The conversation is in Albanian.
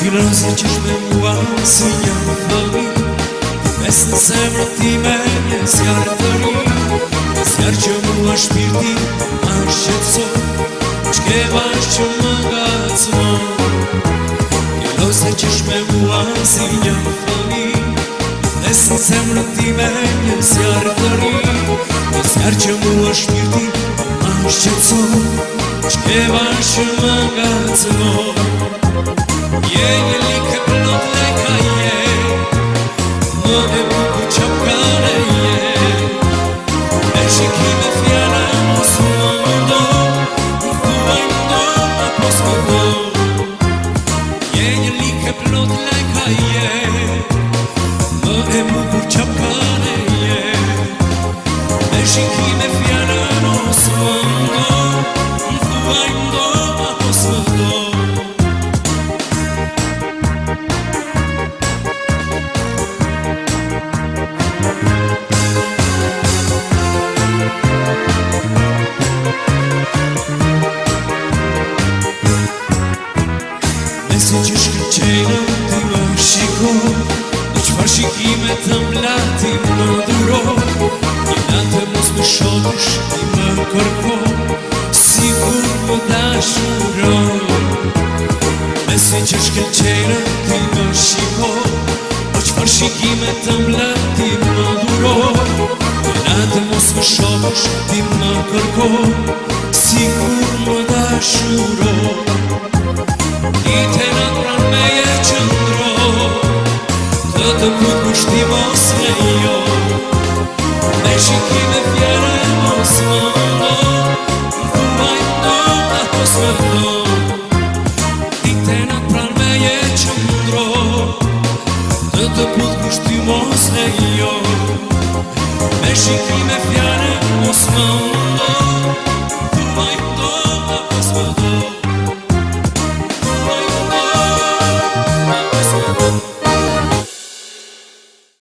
Filon si qesh me mua si një fëmi, mes në zemrën time një zjarë të ri, zjarë që mua shpirti ma shqetëson, ç'ke bash që më ngacmon. Filon si qesh me mua si një fëmi, mes në zemrën time një zjarë të ri, zjarë që mua shpirti ma shqetëson, ç'ke bash që më ngacmon. Je një like plot leka je, më e bukur qapkane je, e shikime fjala mos më mundo, më thuaj ndo apo s'mundo. Je një like plot leka je, më e bukur qapkane je, e shikime fjala mos më mundo, më thuaj ndo apo s'mundo. Si që shkëqenë ti më shiko, në qëfar shikime të mlati më duro, një natë mos më shodush ti më kërko, si kur më dashuro. Si që shkëqenë ti më shiko, në qëfar shikime të mlati më duro, një natë mos më shodush ti më kërko, si kur më dashuro. Dite në pran me je qëndro, të bukur shti mos me jo, me shikime fjere mos më ndo, më thuaj ndo apo s'mëndo. Dite në pran me je qëndro, të bukur shti mos me jo, me shikime fjere mos më ndo.